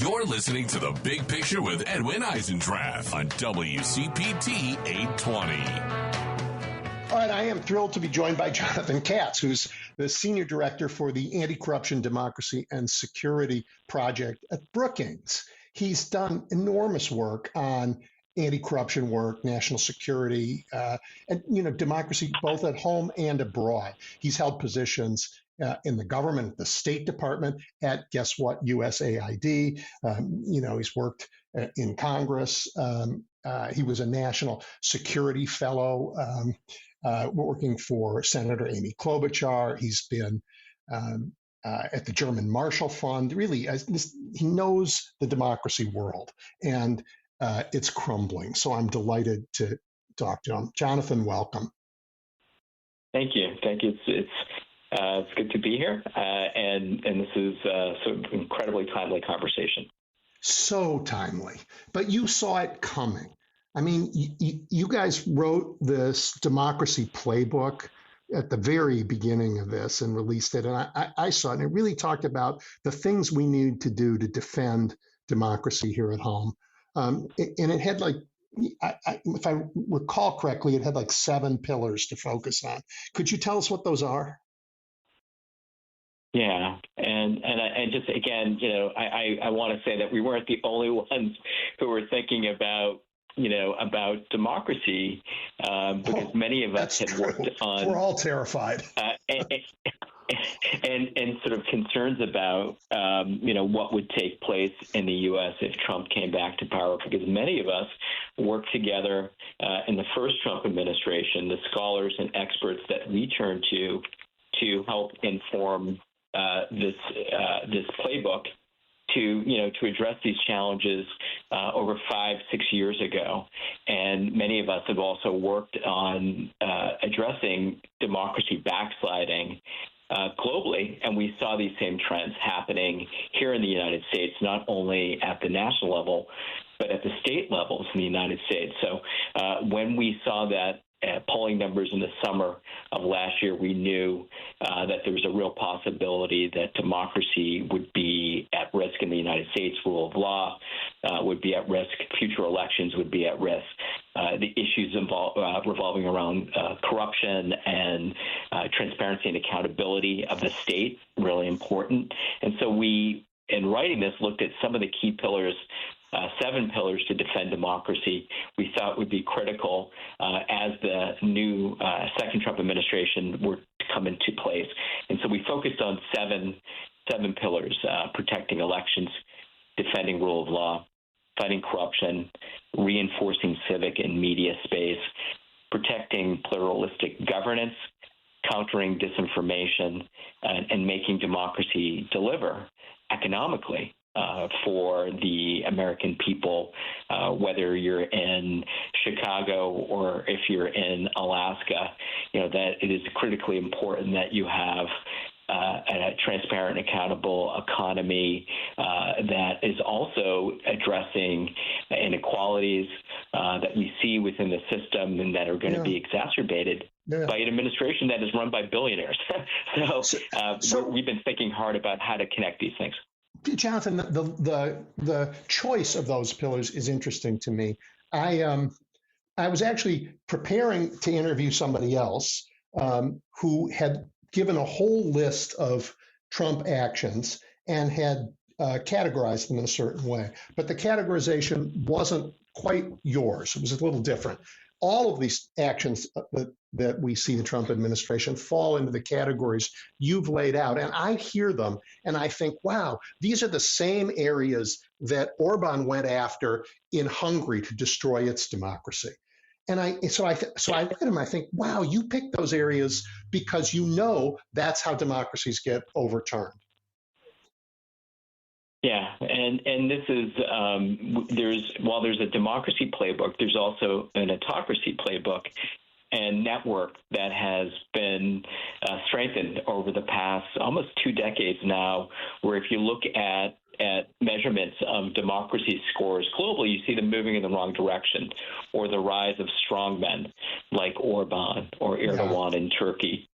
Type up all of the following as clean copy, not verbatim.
You're listening to The Big Picture with Edwin Eisendrath on WCPT 820. All right, I am thrilled to be joined by Jonathan Katz, who's the Senior Director for the Anti-Corruption, Democracy, and Security Project at Brookings. He's done enormous work on anti-corruption work, national security, and democracy both at home and abroad. He's held positions in the government, at the State Department, at guess what, USAID. He's worked in Congress. He was a national security fellow working for Senator Amy Klobuchar. He's been at the German Marshall Fund. Really, he knows the democracy world, and it's crumbling. So I'm delighted to talk to him. Jonathan, welcome. Thank you. It's good to be here, and this is sort of incredibly timely conversation. So timely, but you saw it coming. I mean, you guys wrote this democracy playbook at the very beginning of this and released it, and I saw it, and it really talked about the things we need to do to defend democracy here at home. And it had if I recall correctly, it had 7 pillars to focus on. Could you tell us what those are? Yeah, and I just, again, I want to say that we weren't the only ones who were thinking about democracy, because many of us had worked on. We're all terrified. And sort of concerns about, what would take place in the U.S. if Trump came back to power, because many of us worked together in the first Trump administration, the scholars and experts that we turned to help inform this playbook to address these challenges over 5-6 years ago. And many of us have also worked on addressing democracy backsliding globally, and we saw these same trends happening here in the United States, not only at the national level, but at the state levels in the United States. So when we saw that polling numbers in the summer of last year, we knew that there was a real possibility that democracy would be at risk in the United States, rule of law would be at risk, future elections would be at risk. The issues revolving around corruption and transparency and accountability of the state, really important. And so we, in writing this, looked at some of the key pillars, 7 pillars to defend democracy we thought would be critical as the new second Trump administration were to come into place. And so we focused on seven pillars: protecting elections, defending rule of law, fighting corruption, reinforcing civic and media space, protecting pluralistic governance, countering disinformation, and making democracy deliver economically for the American people, whether you're in Chicago or if you're in Alaska. That it is critically important that you have a transparent, accountable economy that is also addressing inequalities that we see within the system and that are going to be exacerbated by an administration that is run by billionaires. So we've been thinking hard about how to connect these things. Jonathan, the choice of those pillars is interesting to me. I was actually preparing to interview somebody else who had given a whole list of Trump actions and had categorized them in a certain way, but the categorization wasn't quite yours. It was a little different. All of these actions that we see the Trump administration fall into the categories you've laid out. And I hear them and I think, wow, these are the same areas that Orban went after in Hungary to destroy its democracy. And so I look at him, I think, wow, you picked those areas because that's how democracies get overturned. Yeah, and this is while there's a democracy playbook, there's also an autocracy playbook and network that has been strengthened over the past almost 2 decades now, where if you look at measurements of democracy scores globally, you see them moving in the wrong direction, or the rise of strongmen like Orban or Erdogan in Turkey.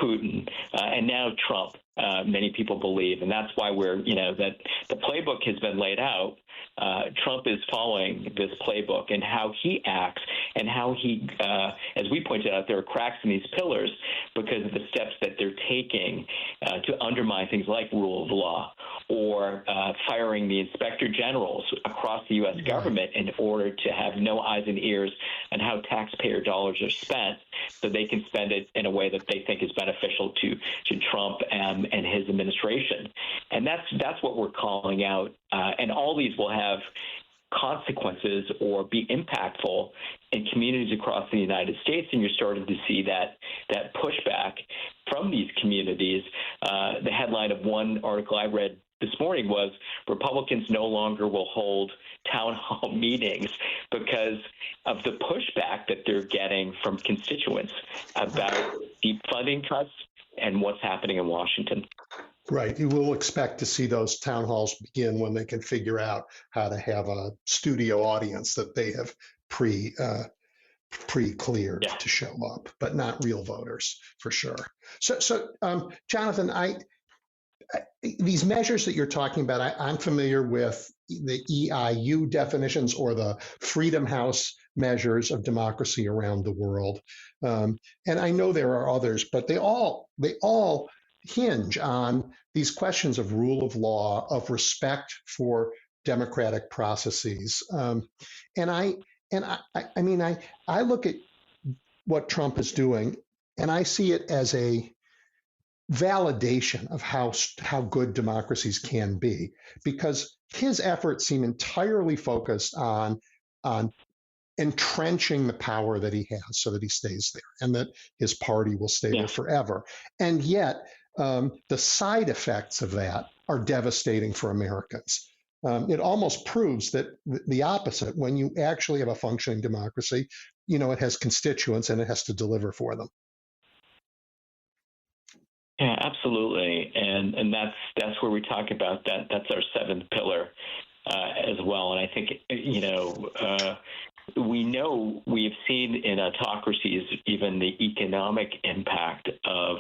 Putin, and now Trump, many people believe. And that's why that the playbook has been laid out. Trump is following this playbook, and how he acts and how he, as we pointed out, there are cracks in these pillars because of the steps that they're taking to undermine things like rule of law, or firing the inspector generals across the U.S. government in order to have no eyes and ears on how taxpayer dollars are spent, so they can spend it in a way that they think is beneficial to Trump and his administration. And that's what we're calling out. And all these will have consequences or be impactful in communities across the United States, and you're starting to see that pushback from these communities. The headline of one article I read this morning was Republicans no longer will hold town hall meetings because of the pushback that they're getting from constituents about deep funding cuts and what's happening in Washington. Right. You will expect to see those town halls begin when they can figure out how to have a studio audience that they have pre-cleared to show up, but not real voters for sure. So Jonathan, these measures that you're talking about, I'm familiar with the EIU definitions or the Freedom House measures of democracy around the world. And I know there are others, but they all hinge on these questions of rule of law, of respect for democratic processes. And I look at what Trump is doing, and I see it as a validation of how good democracies can be, because his efforts seem entirely focused on entrenching the power that he has so that he stays there and that his party will stay there forever. And yet the side effects of that are devastating for Americans. It almost proves that the opposite. When you actually have a functioning democracy, it has constituents and it has to deliver for them. Yeah, absolutely, and that's where we talk about that. That's our seventh pillar as well. And I think we have seen in autocracies even the economic impact of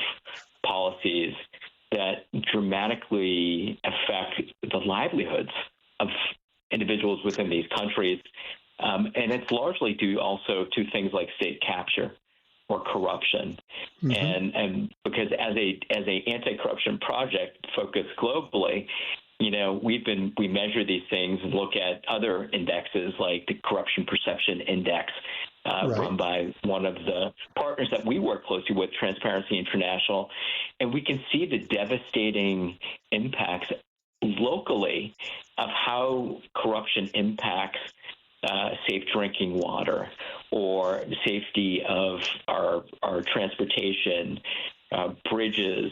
policies that dramatically affect the livelihoods of individuals within these countries, and it's largely due also to things like state capture or corruption. Mm-hmm. And because as a anti-corruption project focused globally, we measure these things and look at other indexes like the Corruption Perception Index, run by one of the partners that we work closely with, Transparency International, and we can see the devastating impacts locally of how corruption impacts safe drinking water or the safety of our transportation, bridges,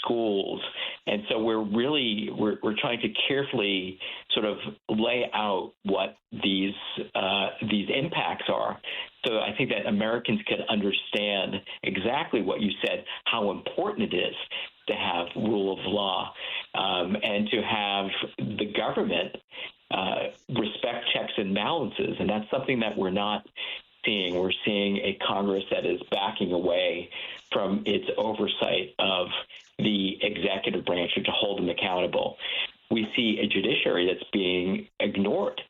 schools. And so we're trying to carefully sort of lay out what these impacts are. So I think that Americans can understand exactly what you said, how important it is to have rule of law and to have the government respect checks and balances. And that's something that we're not seeing. We're seeing a Congress that is backing away from its oversight of the executive branch to hold them accountable. We see a judiciary that's being ignored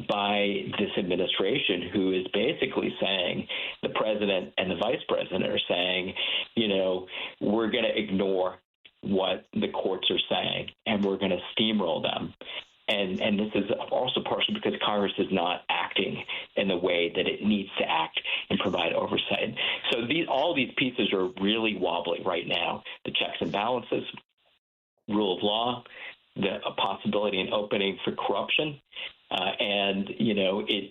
by this administration, who is basically saying, the president and the vice president are saying, we're going to ignore what the courts are saying and we're going to steamroll them. And this is also partially because Congress is not acting in the way that it needs to act and provide oversight. So all these pieces are really wobbly right now. The checks and balances, rule of law, the possibility and opening for corruption.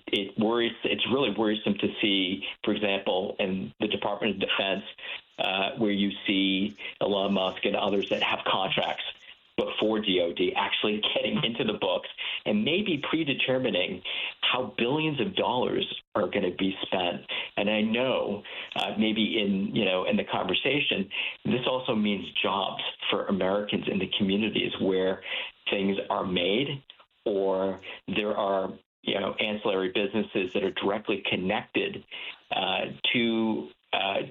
It worries. It's really worrisome to see, for example, in the Department of Defense, where you see Elon Musk and others that have contracts before DOD actually getting into the books and maybe predetermining how billions of dollars are going to be spent. And I know maybe in the conversation, this also means jobs for Americans in the communities where things are made, or there are ancillary businesses that are directly connected to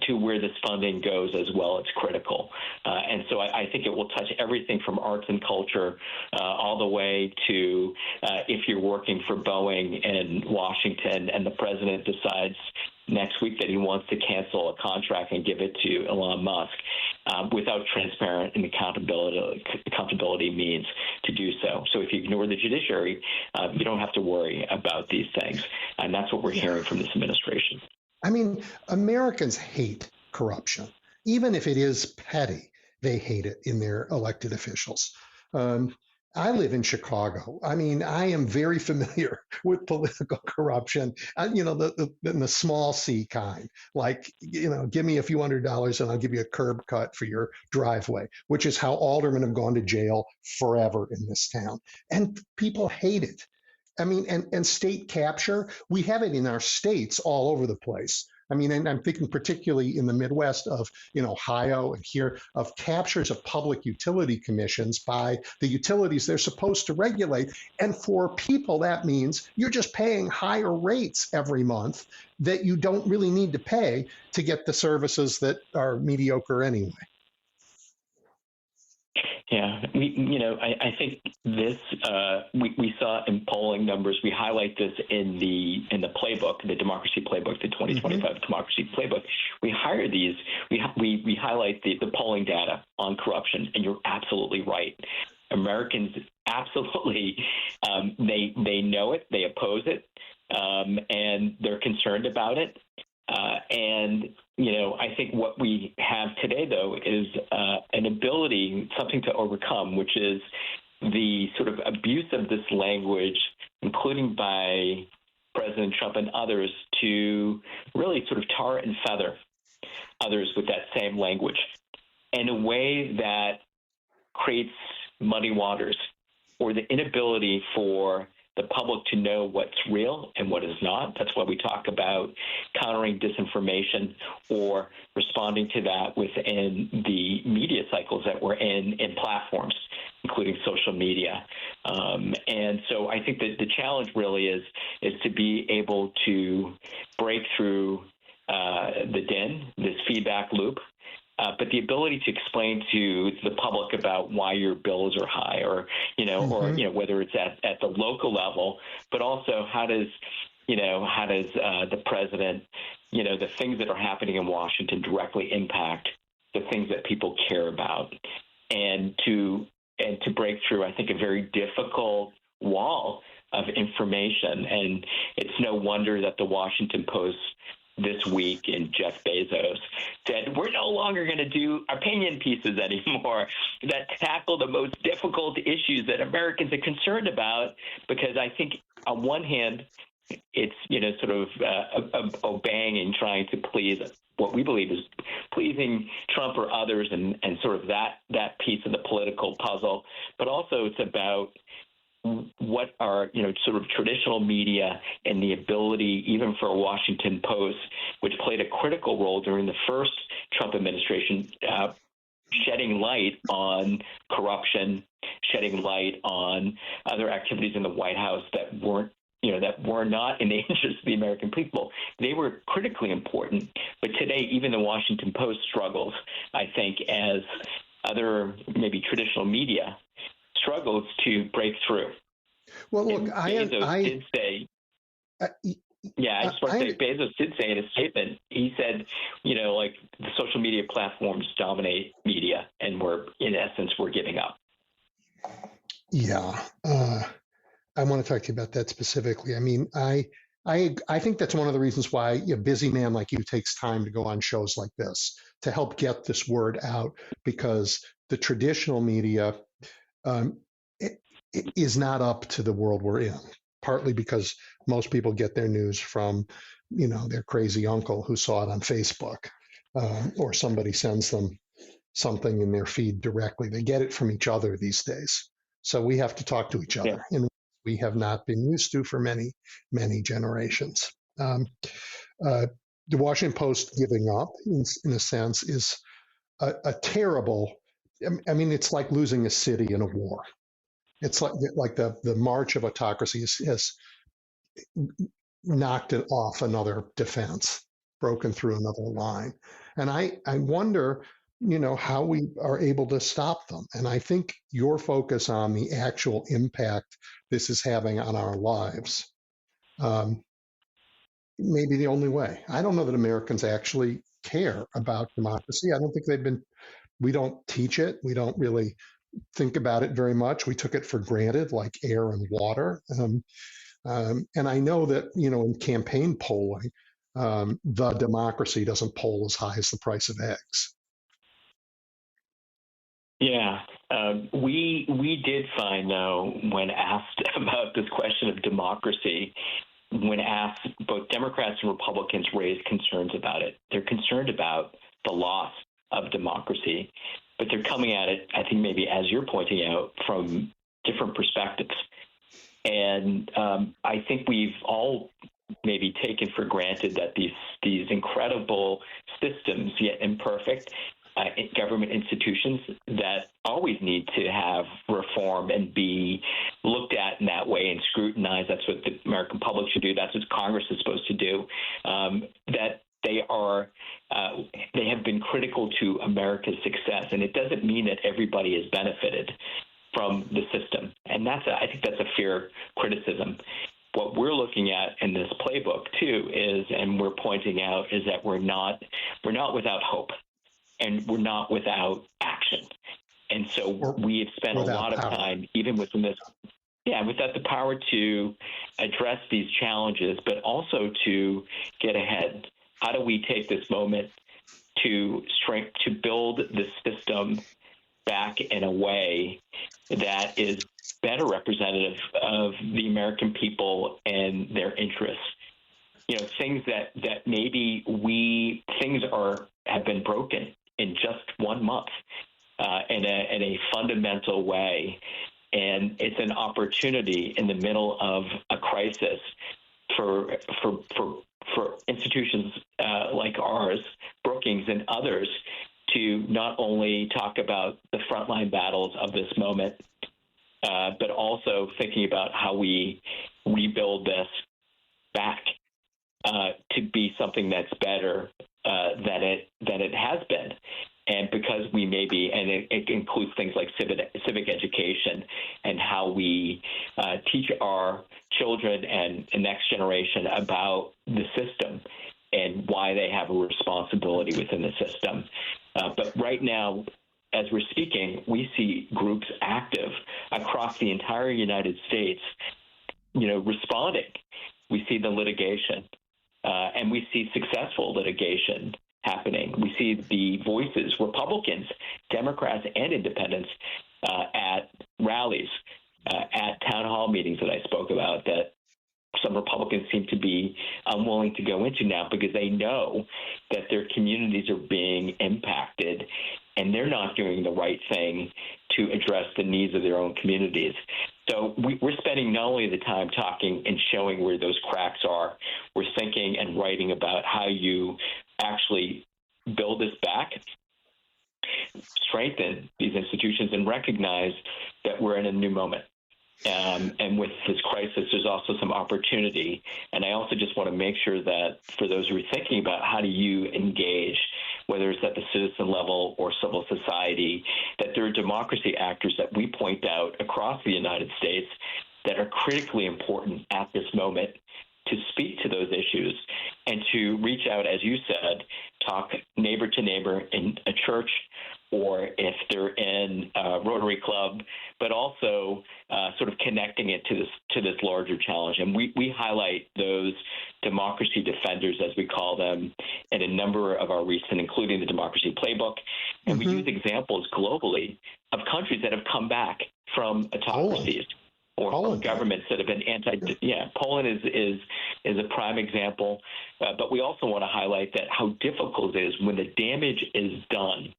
to where this funding goes as well. It's critical. And so I think it will touch everything from arts and culture all the way to if you're working for Boeing in Washington and the president decides next week that he wants to cancel a contract and give it to Elon Musk without transparent and accountability means to do so. So if you ignore the judiciary, you don't have to worry about these things. And that's what we're hearing from this administration. I mean, Americans hate corruption. Even if it is petty, they hate it in their elected officials. I live in Chicago. I mean, I am very familiar with political corruption, in the small C kind, like, give me a few $100s and I'll give you a curb cut for your driveway, which is how aldermen have gone to jail forever in this town. And people hate it. I mean, and state capture, we have it in our states all over the place. I mean, and I'm thinking particularly in the Midwest of, Ohio and here of captures of public utility commissions by the utilities they're supposed to regulate. And for people, that means you're just paying higher rates every month that you don't really need to pay to get the services that are mediocre anyway. Yeah, I think this we saw in polling numbers. We highlight this in the playbook, the democracy playbook, the 2025 democracy playbook. We hire these. We highlight the polling data on corruption, and you're absolutely right. Americans absolutely they know it, they oppose it, and they're concerned about it. I think what we have today, though, is an ability, something to overcome, which is the sort of abuse of this language, including by President Trump and others, to really sort of tar and feather others with that same language in a way that creates muddy waters or the inability for the public to know what's real and what is not. That's why we talk about countering disinformation or responding to that within the media cycles that we're in platforms, including social media. And so I think that the challenge really is to be able to break through the din, this feedback loop, but the ability to explain to the public about why your bills are high, or whether it's at the local level, but also how does the president, the things that are happening in Washington directly impact the things that people care about, and to break through, I think, a very difficult wall of information. And it's no wonder that the Washington Post this week and Jeff Bezos said, we're no longer going to do opinion pieces anymore that tackle the most difficult issues that Americans are concerned about, because I think on one hand, it's, sort of obeying and trying to please what we believe is pleasing Trump or others and sort of that piece of the political puzzle. But also it's about what are, sort of traditional media and the ability, even for a Washington Post, which played a critical role during the first Trump administration, shedding light on corruption, shedding light on other activities in the White House that weren't, that were not in the interest of the American people. They were critically important. But today, even the Washington Post struggles, I think, as other maybe traditional media struggles to break through. Well, look, Bezos did say, Bezos did say in a statement, he said, like the social media platforms dominate media, and we're giving up. Yeah, I want to talk to you about that specifically. I mean, I think that's one of the reasons why a busy man like you takes time to go on shows like this to help get this word out, because the traditional media it is not up to the world we're in, partly because most people get their news from, their crazy uncle who saw it on Facebook, or somebody sends them something in their feed directly. They get it from each other these days. So we have to talk to each other in ways we have not been used to for many, many generations. The Washington Post giving up, in a sense, is a terrible, I mean, it's like losing a city in a war. It's like the march of autocracy has knocked it off another defense. broken through another line. And I wonder, how we are able to stop them. And I think your focus on the actual impact this is having on our lives may be the only way. I don't know that Americans actually care about democracy. I don't think we don't teach it. We don't really think about it very much. We took it for granted, like air and water. And I know that, in campaign polling, the democracy doesn't poll as high as the price of eggs. Yeah, we did find, though, when asked about this question of democracy, when asked, both Democrats and Republicans raised concerns about it. They're concerned about the loss of democracy, but they're coming at it, I think, maybe, as you're pointing out, from different perspectives. And I think we've all maybe taken for granted that these incredible systems, yet imperfect, government institutions that always need to have reform and be looked at in that way and scrutinized. That's what the American public should do. That's what Congress is supposed to do. That they have been critical to America's success, and it doesn't mean that everybody has benefited from the system. And I think that's a fair criticism. What we're looking at in this playbook too is, and we're pointing out, is that we're not without hope, and we're not without action. And so we have spent a lot of time, even within this, without the power to address these challenges, but also to get ahead. How do we take this moment to build the system back in a way that is better representative of the American people and their interests? Things that maybe things have been broken in just 1 month in a fundamental way. And it's an opportunity in the middle of a crisis for institutions like ours, Brookings and others, to not only talk about the frontline battles of this moment, but also thinking about how we rebuild this back to be something that's better than it has been. And because we may be, and it includes things like civic education and how we teach our children and the next generation about the system and why they have a responsibility within the system. But right now, as we're speaking, we see groups active across the entire United States, responding. We see the litigation, and we see successful litigation happening. We see the voices, Republicans, Democrats, and independents at rallies, at town hall meetings that I spoke about, that some Republicans seem to be unwilling to go into now because they know that their communities are being impacted and they're not doing the right thing to address the needs of their own communities. So we're spending not only the time talking and showing where those cracks are, we're thinking and writing about how you actually build this back, strengthen these institutions, and recognize that we're in a new moment. And with this crisis, there's also some opportunity. And I also just want to make sure that for those who are thinking about how do you engage, whether it's at the citizen level or civil society, that there are democracy actors that we point out across the United States that are critically important at this moment to speak to those issues and to reach out, as you said, talk neighbor to neighbor in a church, or if they're in a Rotary Club, but also sort of connecting it to this larger challenge. And we highlight those democracy defenders, as we call them, in a number of our recent, including the Democracy Playbook. And we use examples globally of countries that have come back from autocracies or from governments that have been Poland is a prime example. But we also want to highlight that how difficult it is when the damage is done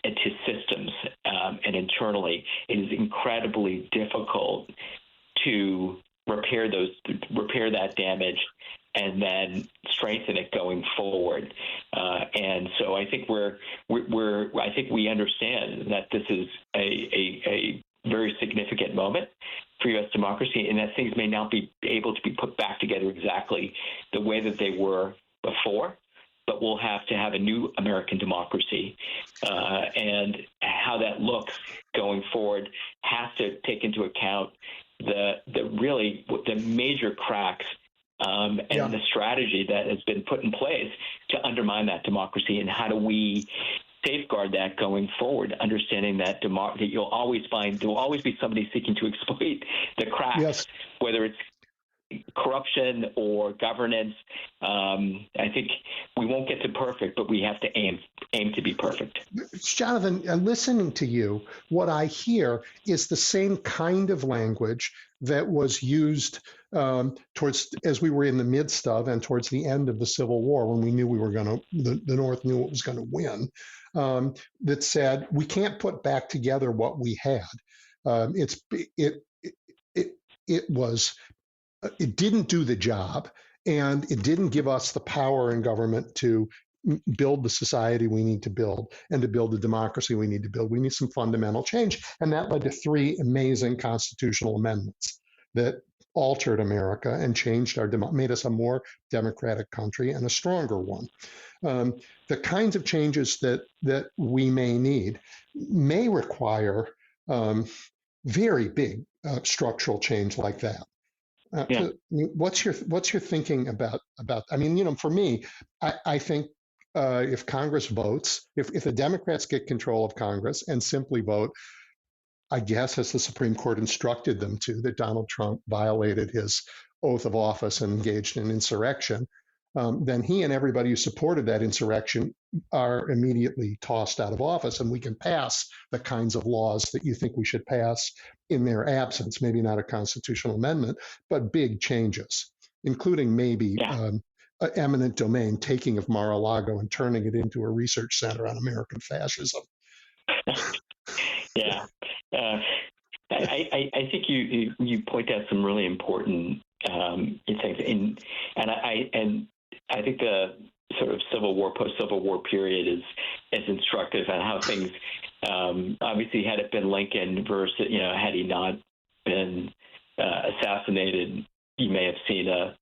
to systems and internally. It is incredibly difficult to repair that damage and then strengthen it going forward. And so I think I think we understand that this is a very significant moment for U.S. democracy, and that things may not be able to be put back together exactly the way that they were before, but we'll have to have a new American democracy. And how that looks going forward has to take into account the major cracks and the strategy that has been put in place to undermine that democracy, and how do we safeguard that going forward, understanding that there will always be somebody seeking to exploit the cracks, whether it's corruption or governance. I think we won't get to perfect, but we have to aim to be perfect. Jonathan, listening to you, what I hear is the same kind of language that was used as we were in the midst of and towards the end of the Civil War, when we knew the North knew it was going to win, that said, we can't put back together what we had. It didn't do the job, and it didn't give us the power in government to build the society we need to build and to build the democracy we need to build. We need some fundamental change. And that led to 3 amazing constitutional amendments that altered America and changed made us a more democratic country and a stronger one. The kinds of changes that we may need may require very big structural change like that. What's your thinking about? I mean, for me, I think if Congress votes, if the Democrats get control of Congress and simply vote, I guess as the Supreme Court instructed them to, that Donald Trump violated his oath of office and engaged in insurrection, then he and everybody who supported that insurrection are immediately tossed out of office, and we can pass the kinds of laws that you think we should pass in their absence. Maybe not a constitutional amendment, but big changes, including maybe eminent domain, taking of Mar-a-Lago and turning it into a research center on American fascism. I think you point out some really important things, and I think the sort of post-Civil War period is instructive on how things. Obviously, had it been Lincoln versus, had he not been assassinated, you may have seen a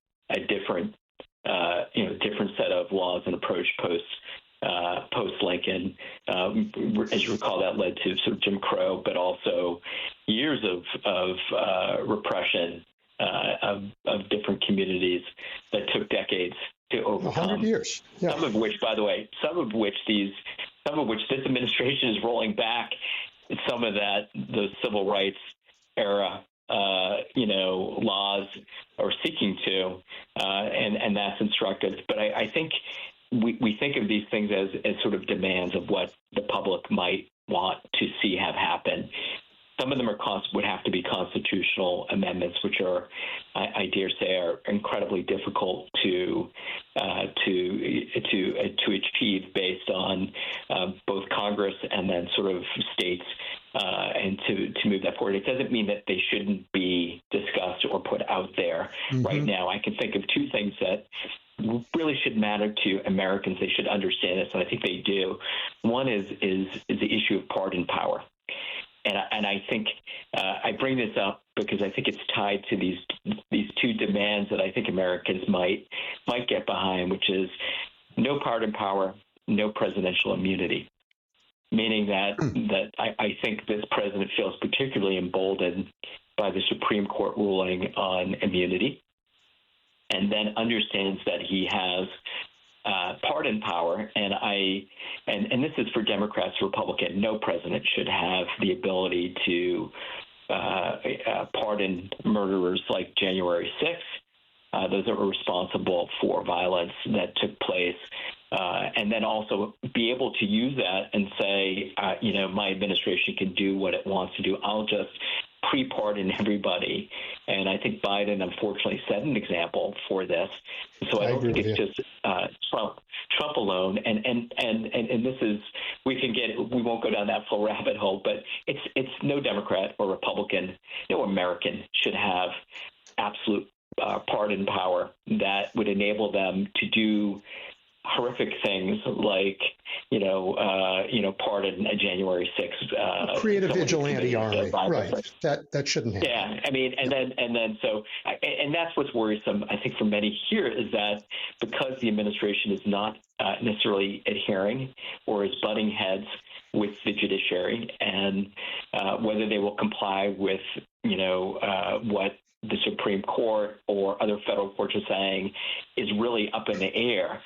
different set of laws and approach post-Lincoln. As you recall, that led to sort of Jim Crow, but also years of repression of different communities that took decades to overcome. 100 years. Yeah. Some of which, by the way, this administration is rolling back some of those civil rights era laws, or seeking to, and that's instructive. But I think we think of these things as sort of demands of what the public might want to see have happen. Some of them would have to be constitutional amendments, which are, I dare say, are incredibly difficult to achieve based on both Congress and then sort of states, and to move that forward. It doesn't mean that they shouldn't be discussed or put out there right now. I can think of 2 things that really should matter to Americans. They should understand this, and I think they do. One is the issue of pardon power. And I think I bring this up because I think it's tied to these 2 demands that I think Americans might get behind, which is no pardon power, no presidential immunity. Meaning that I think this president feels particularly emboldened by the Supreme Court ruling on immunity, and then understands that he has pardon power, and this is for Democrats, Republican. No president should have the ability to pardon murderers like January 6th, those that were responsible for violence that took place, and then also be able to use that and say, my administration can do what it wants to do. I'll just pre-pardon everybody. And I think Biden, unfortunately, set an example for this. So I don't think it's just Trump alone. And this is, we won't go down that full rabbit hole, but it's no Democrat or Republican, no American should have absolute pardon power that would enable them to do horrific things like, pardon a January 6th. Create a vigilante army, right? That shouldn't happen. Yeah, I mean, and that's what's worrisome, I think, for many here is that because the administration is not necessarily adhering or is butting heads with the judiciary, and whether they will comply with, what the Supreme Court or other federal courts are saying is really up in the air.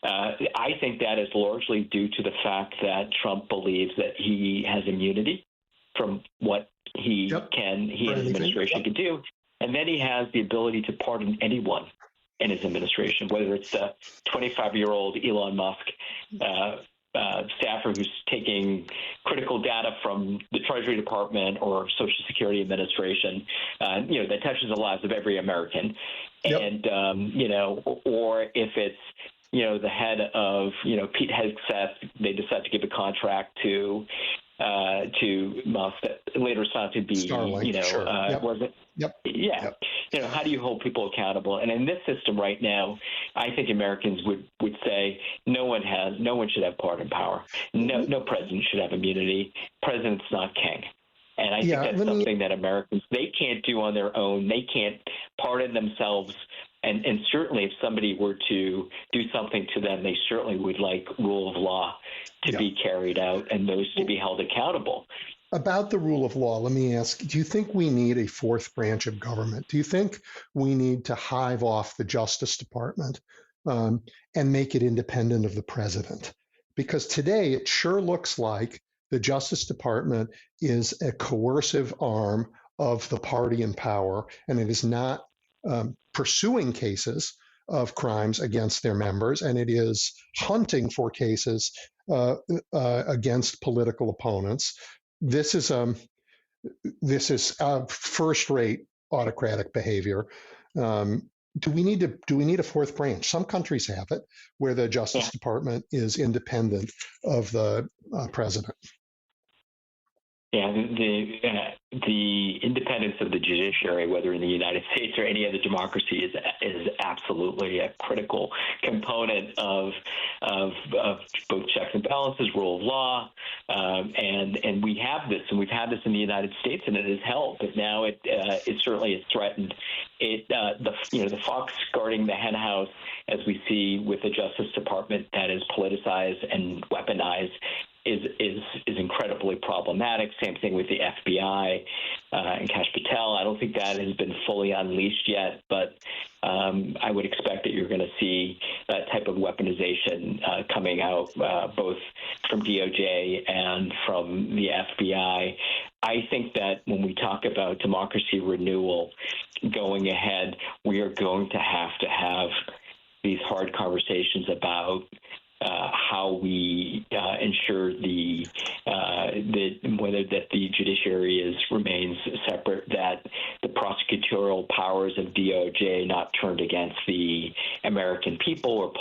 I think that is largely due to the fact that Trump believes that he has immunity from what he and his administration can do. And then he has the ability to pardon anyone in his administration, whether it's the 25-year-old Elon Musk staffer who's taking critical data from the Treasury Department or Social Security Administration, that touches the lives of every American. And, or if it's, the head of, Pete Hegseth, they decide to give a contract to Musk that later started to be, Starlink, was it? Yep. How do you hold people accountable? And in this system right now, I think Americans would say no one should have pardon power. No president should have immunity. President's not king. And I think that's something that Americans, they can't do on their own. They can't pardon themselves. And certainly if somebody were to do something to them, they certainly would like rule of law to be carried out and those to be held accountable. About the rule of law, let me ask, do you think we need a fourth branch of government? Do you think we need to hive off the Justice Department and make it independent of the president? Because today it sure looks like the Justice Department is a coercive arm of the party in power, and it is not pursuing cases of crimes against their members, and it is hunting for cases against political opponents. This is first-rate autocratic behavior. Do we need a fourth branch? Some countries have it, where the Justice Department is independent of the president. Yeah, the independence of the judiciary, whether in the United States or any other democracy, is absolutely a critical component of both checks and balances, rule of law, and we have this, and we've had this in the United States, and it has held, but now it certainly is threatened. The fox guarding the hen house, as we see with the Justice Department, that is politicized and weaponized, is incredibly problematic. Same thing with the FBI and Kash Patel. I don't think that has been fully unleashed yet, but I would expect that you're going to see that type of weaponization coming out both from DOJ and from the FBI. I think that when we talk about democracy renewal going ahead, we are going to have these hard conversations about how we ensure whether that the judiciary remains separate, that the prosecutorial powers of DOJ not turned against the American people or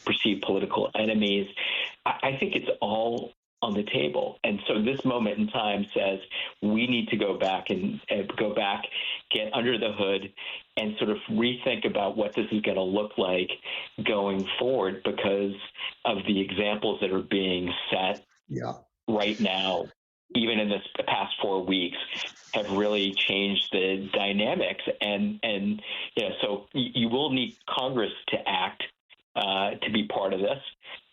perceived political enemies. I think it's all on the table. And so this moment in time says we need to go back, get under the hood, and sort of rethink about what this is going to look like going forward because of the examples that are being set right now, even in this past 4 weeks, have really changed the dynamics. And so you will need Congress to act to be part of this.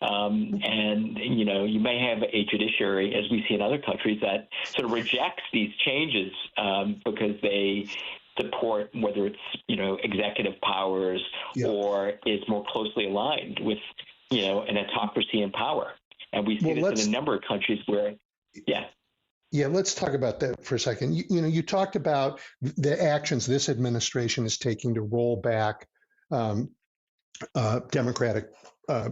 And, you may have a judiciary, as we see in other countries, that sort of rejects these changes because they support whether it's, executive powers or is more closely aligned with, an autocracy in power. And we see this in a number of countries where, Yeah, let's talk about that for a second. You talked about the actions this administration is taking to roll back democratic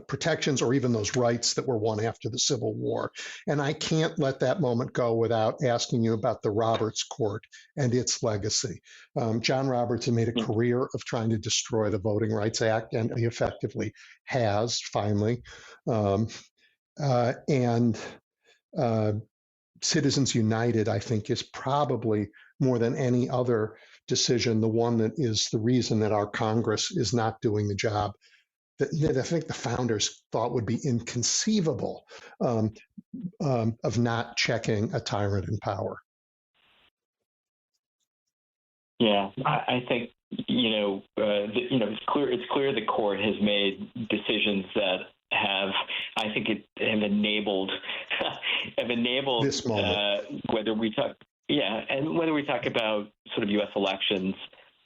protections or even those rights that were won after the Civil War. And I can't let that moment go without asking you about the Roberts Court and its legacy. John Roberts had made a career of trying to destroy the Voting Rights Act, and he effectively has finally. Citizens United, I think, is probably more than any other decision the one that is the reason that our Congress is not doing the job that I think the founders thought would be inconceivable of not checking a tyrant in power. Yeah, I think it's clear the court has made decisions that have enabled this moment. Whether we talk about sort of U.S. elections,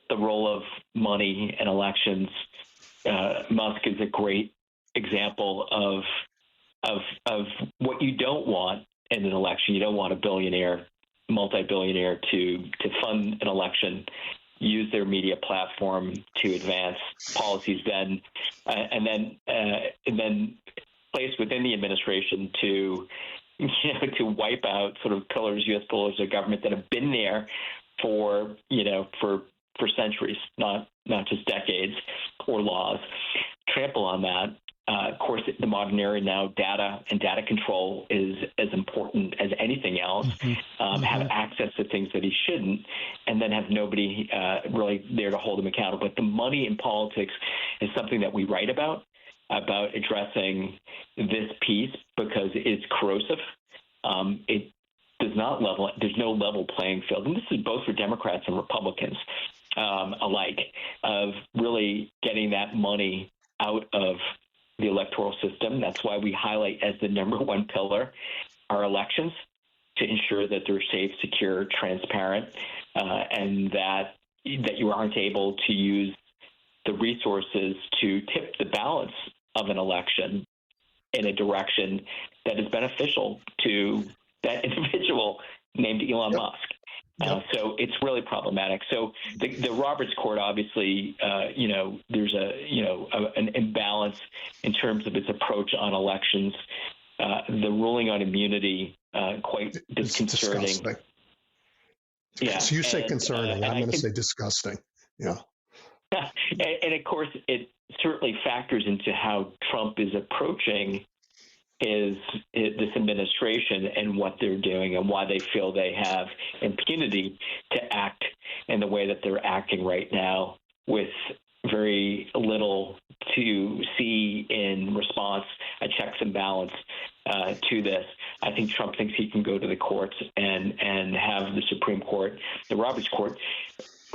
the role of money in elections. Musk is a great example of what you don't want in an election. You don't want a billionaire, multi-billionaire to fund an election, use their media platform to advance policies, and then placed within the administration to wipe out sort of U.S. pillars of government that have been there for centuries, not just decades, or laws. Trample on that. Of course, the modern era now, data and data control is as important as anything else. Have access to things that he shouldn't, and then have nobody really there to hold him accountable. But the money in politics is something that we write about addressing this piece because it's corrosive. It does not level. There's no level playing field, and this is both for Democrats and Republicans alike, of really getting that money out of the electoral system. That's why we highlight as the number one pillar our elections, to ensure that they're safe, secure, transparent, and that you aren't able to use the resources to tip the balance of an election in a direction that is beneficial to that individual named Elon Musk. So it's really problematic. So the Roberts Court, obviously, there's an imbalance in terms of its approach on elections. The ruling on immunity, quite disconcerting. Yeah. So you say concerning. I'm going to say disgusting. Yeah. And of course, it certainly factors into how Trump is approaching this administration and what they're doing and why they feel they have impunity to act in the way that they're acting right now, with very little to see in response, a checks and balance to this. I think Trump thinks he can go to the courts and have the Supreme Court, the Roberts Court,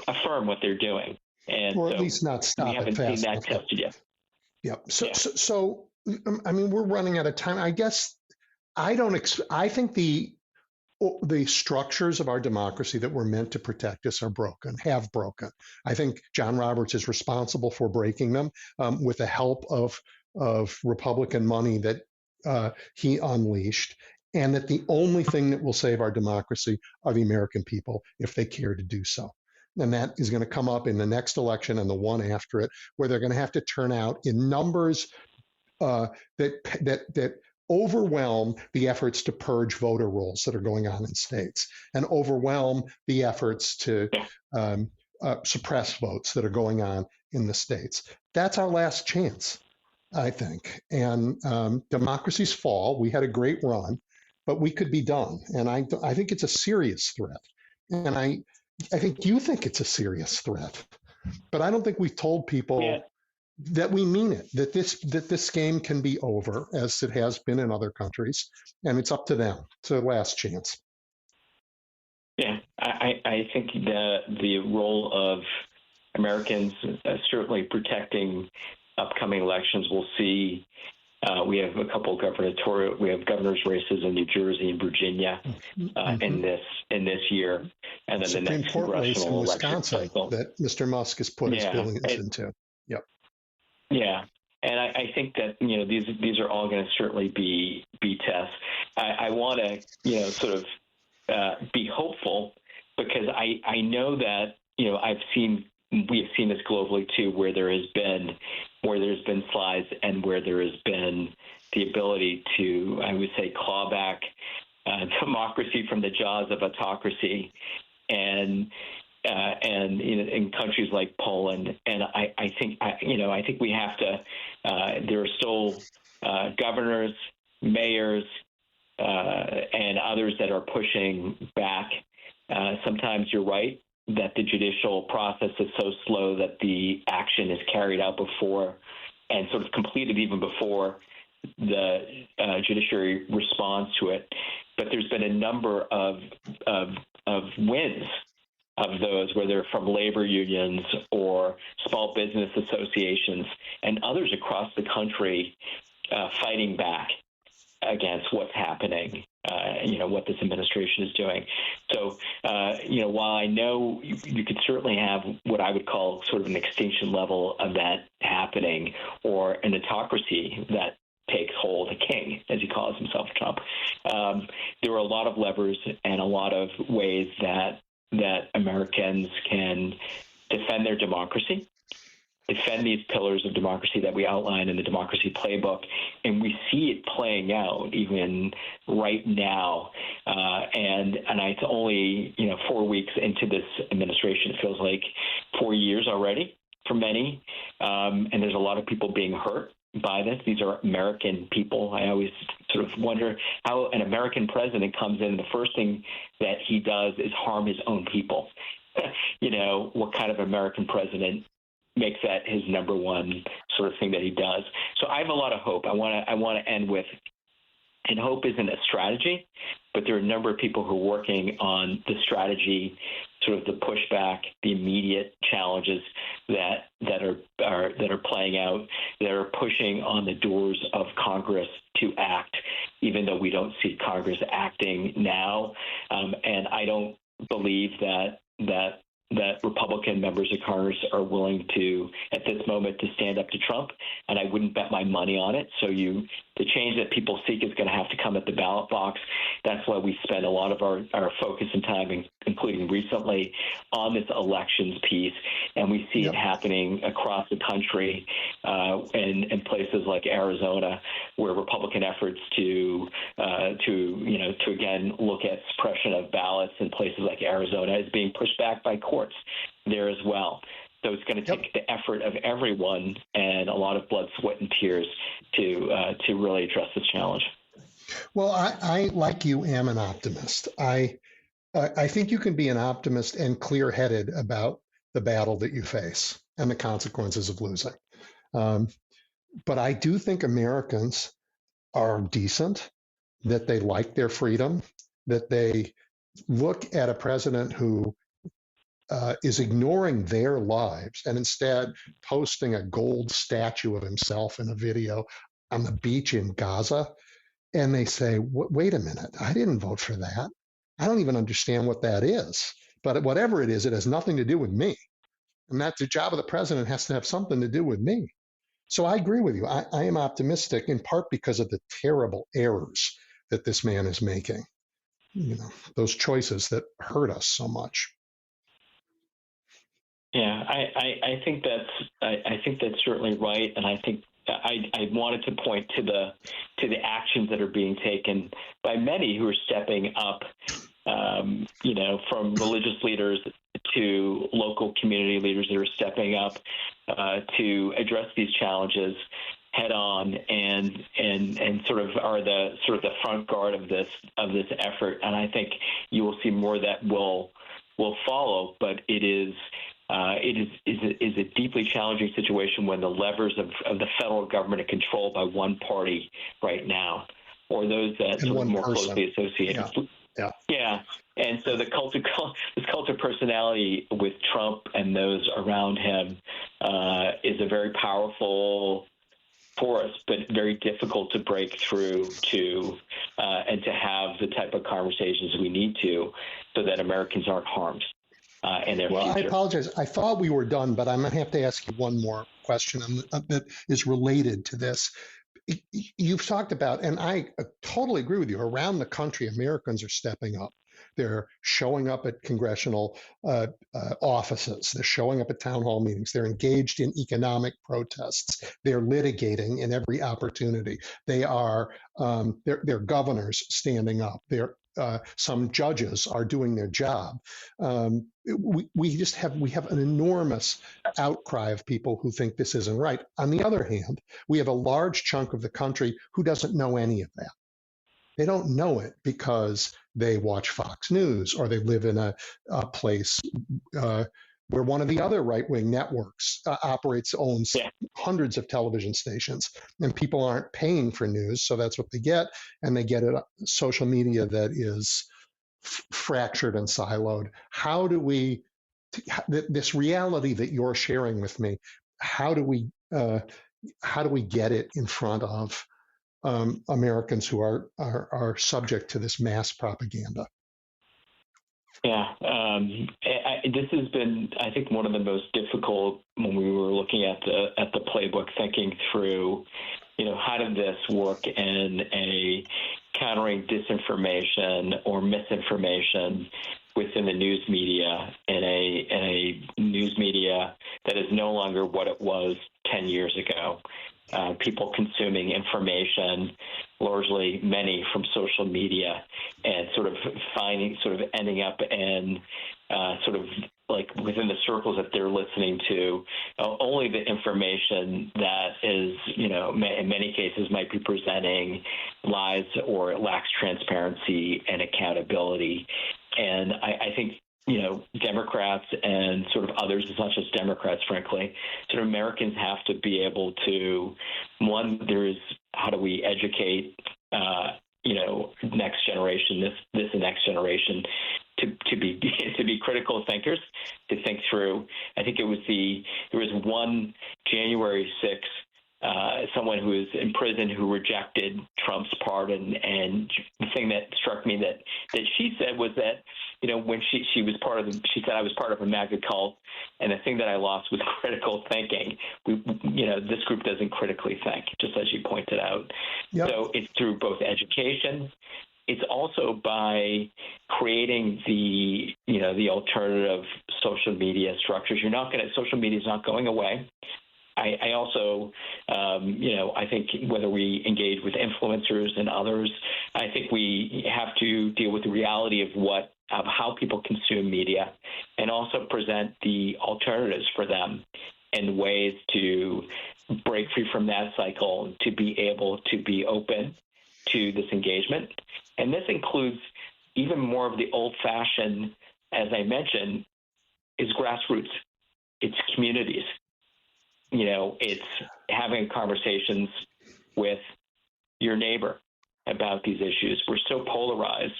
affirm what they're doing. And or at least not stop it fast. We haven't seen that tested yet. Yep. So I mean, we're running out of time. I guess I think the structures of our democracy that were meant to protect us have broken. I think John Roberts is responsible for breaking them with the help of Republican money that he unleashed, and that the only thing that will save our democracy are the American people if they care to do so. And that is going to come up in the next election and the one after it, where they're going to have to turn out in numbers that overwhelm the efforts to purge voter rolls that are going on in states, and overwhelm the efforts to suppress votes that are going on in the states. That's our last chance, I think. And democracies fall. We had a great run, but we could be done. And I think it's a serious threat. And I think you think it's a serious threat, but I don't think we've told people that we mean it, that this game can be over, as it has been in other countries, and it's up to them. It's their last chance. Yeah, I think the role of Americans certainly protecting upcoming elections. We'll see. We have a couple we have governor's races in New Jersey and Virginia in this year, and then the next Court race in Wisconsin cycle that Mr. Musk has put his billions into. Yep. Yeah, and I think that these are all going to certainly be tests. I want to sort of be hopeful, because I know that we have seen this globally too, where there's been slides and where there has been the ability to, I would say, claw back democracy from the jaws of autocracy, and in countries like Poland. And I think we have to. There are still governors, mayors, and others that are pushing back. Sometimes you're right that the judicial process is so slow that the action is carried out before and sort of completed even before the judiciary responds to it. But there's been a number of wins of those, whether from labor unions or small business associations and others across the country fighting back against what's happening, what this administration is doing. So, while I know you could certainly have what I would call sort of an extinction level of that happening, or an autocracy that takes hold, a king, as he calls himself, Trump, there are a lot of levers and a lot of ways that Americans can defend their democracy, defend these pillars of democracy that we outline in the Democracy Playbook, and we see it playing out even right now. And it's only 4 weeks into this administration. It feels like 4 years already for many, and there's a lot of people being hurt by this. These are American people. I always sort of wonder how an American president comes in, the first thing that he does is harm his own people. What kind of American president makes that his number one sort of thing that he does? So I have a lot of hope. I want to end with, and hope isn't a strategy, but there are a number of people who are working on the strategy, sort of the pushback, the immediate challenges that are playing out, that are pushing on the doors of Congress to act, even though we don't see Congress acting now. And I don't believe that Republican members of Congress are willing to, at this moment, to stand up to Trump, and I wouldn't bet my money on it. So the change that people seek is going to have to come at the ballot box. That's why we spend a lot of our focus and time, including recently, on this elections piece, and we see it happening across the country, in places like Arizona, where Republican efforts to again look at suppression of ballots in places like Arizona is being pushed back by courts there as well. So it's going to take the effort of everyone and a lot of blood, sweat, and tears to really address this challenge. Well, I like you, am an optimist. I think you can be an optimist and clear-headed about the battle that you face and the consequences of losing. But I do think Americans are decent, that they like their freedom, that they look at a president who is ignoring their lives and instead posting a gold statue of himself in a video on the beach in Gaza. And they say, wait a minute, I didn't vote for that. I don't even understand what that is. But whatever it is, it has nothing to do with me. And that the job of the president has to have something to do with me. So I agree with you. I am optimistic, in part because of the terrible errors that this man is making. Those choices that hurt us so much. Yeah, I think that's certainly right, and I think I wanted to point to the actions that are being taken by many who are stepping up, from religious leaders to local community leaders that are stepping up to address these challenges head on and sort of are the front guard of this effort. And I think you will see more that will follow, but it is a deeply challenging situation when the levers of the federal government are controlled by one party right now, or those that sort of more closely associated. Yeah. And so this cult of personality with Trump and those around him is a very powerful force, but very difficult to break through to and to have the type of conversations we need to, so that Americans aren't harmed. Future. I apologize. I thought we were done, but I'm going to have to ask you one more question that is related to this. You've talked about, and I totally agree with you, around the country, Americans are stepping up. They're showing up at congressional offices. They're showing up at town hall meetings. They're engaged in economic protests. They're litigating in every opportunity. They are, they're governors standing up. Some judges are doing their job. We have an enormous outcry of people who think this isn't right. On the other hand, we have a large chunk of the country who doesn't know any of that. They don't know it because they watch Fox News or they live in a place where one of the other right-wing networks owns hundreds of television stations, and people aren't paying for news, so that's what they get, and they get it social media that is fractured and siloed. How do we, this reality that you're sharing with me, how do we get it in front of Americans who are subject to this mass propaganda? Yeah, this has been, I think, one of the most difficult when we were looking at the playbook, thinking through, how did this work in a countering disinformation or misinformation within the news media, in a news media that is no longer what it was 10 years ago. People consuming information, largely many from social media, and sort of ending up in sort of like within the circles that they're listening to, only the information that is, in many cases might be presenting lies or lacks transparency and accountability. And I think, Democrats and sort of others, it's not just Democrats, frankly, sort of Americans have to be able to, one, there's how do we educate, next generation, this and next generation to be critical thinkers, to think through. I think there was one January 6th, someone who was in prison who rejected Trump's pardon, and the thing that struck me that she said was that, when she was she said I was part of a MAGA cult, and the thing that I lost was critical thinking. This group doesn't critically think, just as you pointed out. Yep. So it's through both education. It's also by creating the alternative social media structures. Social media is not going away. I also, I think whether we engage with influencers and others, I think we have to deal with the reality of how people consume media, and also present the alternatives for them and ways to break free from that cycle, to be able to be open to this engagement. And this includes even more of the old-fashioned, as I mentioned, is grassroots. It's communities. It's having conversations with your neighbor about these issues. We're so polarized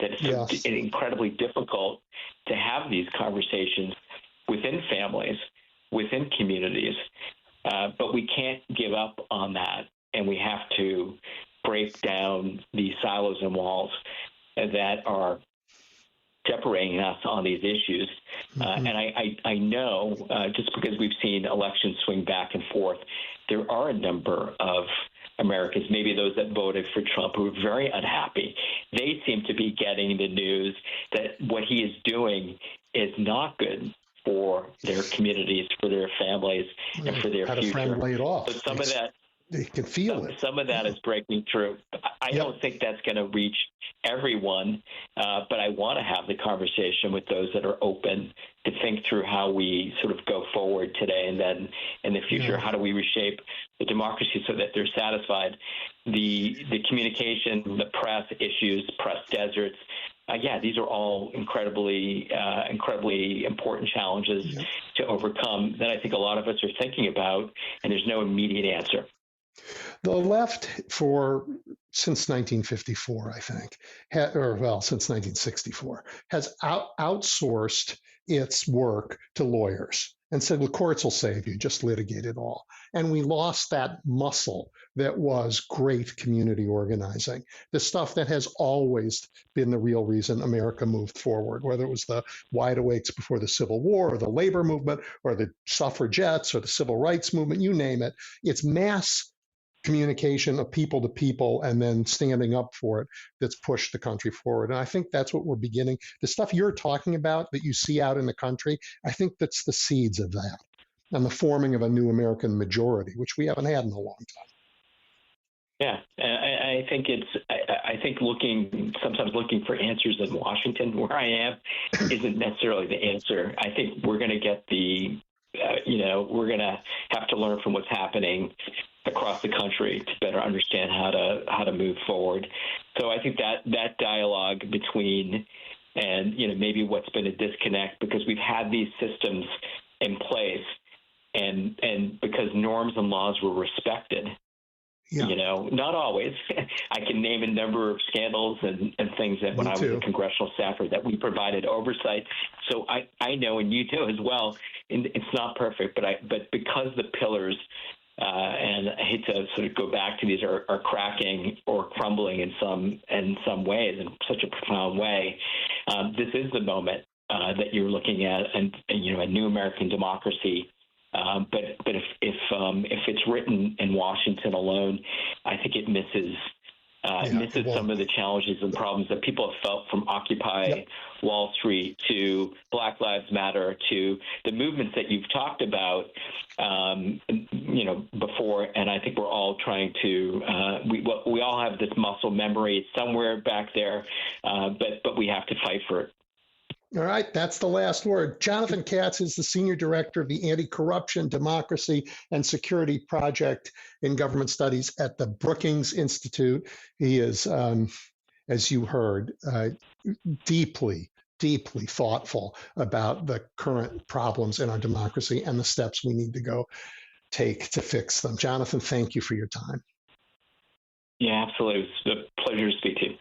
that it's incredibly difficult to have these conversations within families, within communities. But we can't give up on that, and we have to break down these silos and walls that are separating us on these issues. And I know, just because we've seen elections swing back and forth, there are a number of Americans, maybe those that voted for Trump, who are very unhappy. They seem to be getting the news that what he is doing is not good for their communities, for their families, and for their future. Try and lay it off. So some of that, they can feel it. Some of that is breaking through. I don't think that's going to reach everyone, but I want to have the conversation with those that are open to think through how we sort of go forward today, and then in the future, how do we reshape the democracy so that they're satisfied. The communication, the press issues, press deserts, these are all incredibly important challenges to overcome that I think a lot of us are thinking about, and there's no immediate answer. The left, since 1954, I think, since 1964, has outsourced its work to lawyers and said, the courts will save you, just litigate it all. And we lost that muscle that was great community organizing, the stuff that has always been the real reason America moved forward, whether it was the wide awakes before the Civil War, or the labor movement, or the suffragettes, or the civil rights movement, you name it. It's mass communication of people to people and then standing up for it that's pushed the country forward. And I think that's what we're beginning. The stuff you're talking about that you see out in the country, I think that's the seeds of that and the forming of a new American majority, which we haven't had in a long time. Yeah, I think sometimes looking for answers in Washington, where I am, isn't necessarily the answer. I think we're going to get we're going to have to learn from what's happening across the country to better understand how to move forward. So I think that dialogue between and maybe what's been a disconnect because we've had these systems in place, and because norms and laws were respected. Not always. I can name a number of scandals and things that when I was a congressional staffer that we provided oversight. So I know, and you do as well, and it's not perfect, but because the pillars, and I hate to sort of go back to these, are cracking or crumbling in some ways, in such a profound way, this is the moment that you're looking at, and a new American democracy. But if it's written in Washington alone, I think it misses some of the challenges and problems that people have felt from Occupy Wall Street to Black Lives Matter to the movements that you've talked about, before. And I think we're all trying to we all have this muscle memory. It's somewhere back there, but we have to fight for it. All right, that's the last word. Jonathan Katz is the Senior Director of the Anti-Corruption, Democracy, and Security Project in Government Studies at the Brookings Institute. He is, as you heard, deeply thoughtful about the current problems in our democracy and the steps we need to take to fix them. Jonathan, thank you for your time. Yeah, absolutely. It was a pleasure to speak to you.